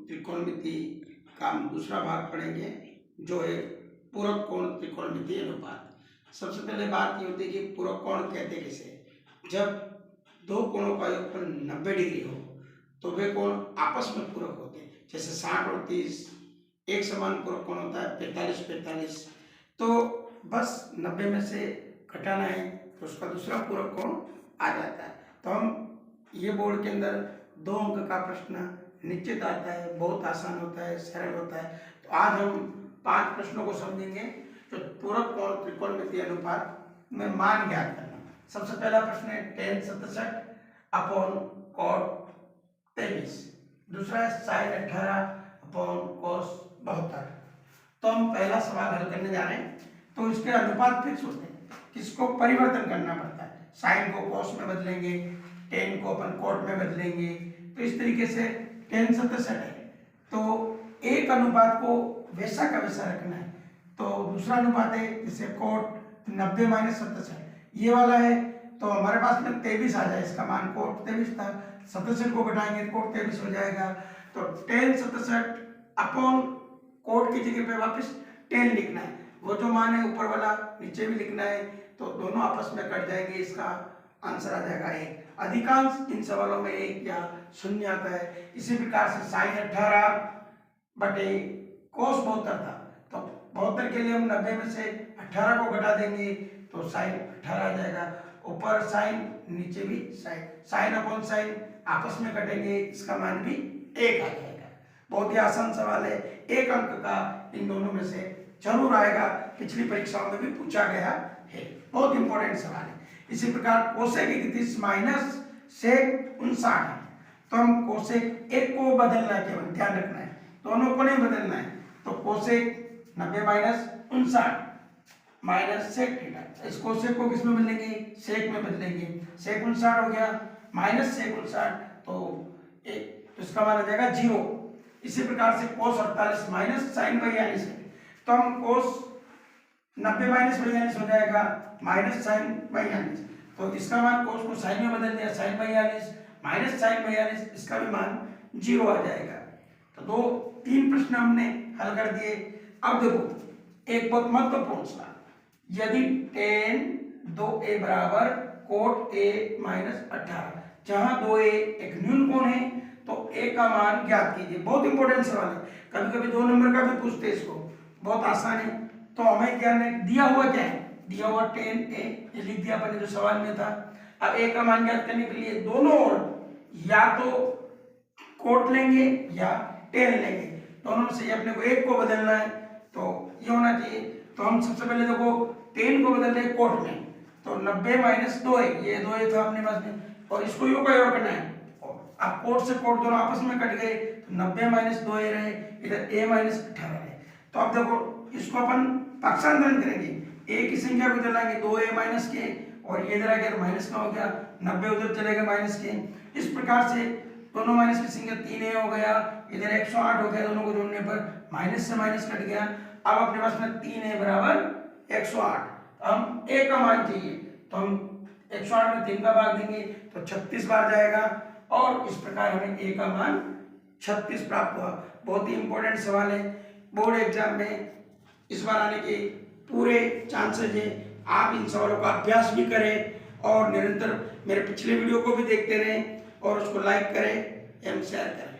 त्रिकोणमिति का हम दूसरा भाग पढ़ेंगे, जो है पूरक कोण त्रिकोणमिति अनुपात। सबसे पहले बात ये होती है कि पूरक कोण कहते किसे। जब दो कोणों का योगफल 90 डिग्री हो तो वे कोण आपस में पूरक होते हैं। जैसे 60 और 30 एक समान पूरक कोण होता है, 45-45। तो बस 90 में से घटाना है तो उसका दूसरा पूरक कोण आ जाता है। तो हम ये बोर्ड के अंदर 2 अंक का प्रश्न निश्चित आता है, बहुत आसान होता है, सरल होता है। तो आज हम 5 प्रश्नों को समझेंगे जो पूरक कोण त्रिकोणमिति अनुपात में मान ज्ञात करना। सबसे पहला प्रश्न है tan 67 अपॉन cot 23। दूसरा है sin 18 अपॉन cos 72। तो हम पहला सवाल हल करने जा रहे हैं। तो इसके अनुपात फिक्स होते हैं, किसको परिवर्तन करना पड़ता है। साइन को cos में बदलेंगे, tan को अपन cot में बदलेंगे। तो इस तरीके से tan 67 है तो एक अनुपात को वैसा का वैसा रखना है। तो दूसरा अनुपात है जैसे cot 90 - 67 ये वाला है, तो हमारे पास में 23 आ जाए, इसका मान cot 23 था, 67 को घटाएंगे cot 23 हो जाएगा। तो tan 67 अपॉन cot की जगह पे वापस tan लिखना है। वो जो मान है ऊपर वाला नीचे भी लिखना है, तो दोनों आपस में कट जाएंगे, इसका आंसर आ जाएगा 1। अधिकांश इन सवालों में 1 या 0 आता है। इसी प्रकार से sin 18 बटे cos 72 था, तो 72 के लिए हम 90 में से 18 को घटा देंगे तो sin 18 आ जाएगा। ऊपर sin नीचे भी sin अपॉन sin आपस में कटेंगे, इसका मान भी 1 आ जाएगा। बहुत ही आसान सवाल है, 1 अंक का इन दोनों में से जरूर आएगा, पिछली परीक्षाओं में भी पूछा गया है, बहुत इंपॉर्टेंट सवाल है। इसी प्रकार कोसेक 31 माइनस सेक 59 है, तो हम कोसेक 1 को बदलना है, केवल ध्यान रखना है, दोनों को नहीं बदलना है। तो cosec 90 minus 59 minus sec theta, इस कोसेक को किस में बदलेंगे, सेक में बदलेंगे। सेक 59 हो गया माइनस सेक 59, तो इसका मान आ जाएगा 0। इसी प्रकार से कोस 48 माइनस साइन 42 है, तो हम कोस 90 माइनस 42 हो जाएगा माइनस साइन 42, तो इसका मान कोस को साइन में बदल दिया, साइन 42 माइनस साइन 42, इसका भी मान 0 आ जाएगा। तो 3 प्रश्न हमने हल कर दिए। अब देखो एक बहुत महत्वपूर्ण सवाल, यदि tan 2a बराबर cot a माइनस 18, जहां 2a एक न्यून कोण है तो a का मान ज्ञात कीजिए। बहुत इंपॉर्टेंट सवाल है, कभी कभी 2 नंबर का भी पूछते हैं इसको, बहुत आसान है। तो हमें क्या दिया हुआ क्या है, दिया हुआ tan a, ये लिख दिया अपने जो सवाल में था। अब a का मान ज्ञात करने के लिए दोनों ओर या तो cot लेंगे या tan लेंगे, दोनों में से अपने को एक को बदलना है, तो ये होना चाहिए। तो हम सबसे पहले देखो tan को बदल रहे cot में, तो 90 माइनस 2a, ये 2a था अपने पास में, और इसको यूं का योग करना है। अब cot से cot दोनों आपस में कट गए, तो 90 माइनस 2a रहे, इधर a माइनस 18 रहे। तो अब देखो इसको अपन पक्षांतरण करेंगे, a की संख्या को इधर लाएंगे 2a माइनस के, और ये इधर आ गया माइनस का हो गया, 90 उधर चलेगा माइनस के। इस प्रकार से दोनों माइनस की संख्या 3a हो गया, इधर 108 हो गया, दोनों को जोड़ने पर माइनस से माइनस कट गया। अब अपने पास में 3a बराबर 108, हम a का मान चाहिए, तो हम 108 में 3 का भाग देंगे तो 36 बार जाएगा, और इस प्रकार हमें a का मान 36 प्राप्त हुआ। बहुत ही इंपॉर्टेंट सवाल है, बोर्ड एग्जाम में इस बार आने के पूरे चांसेस है। आप इन सवालों का अभ्यास भी करें और निरंतर मेरे पिछले वीडियो को भी देखते रहें, और उसको लाइक करें एवं शेयर करें।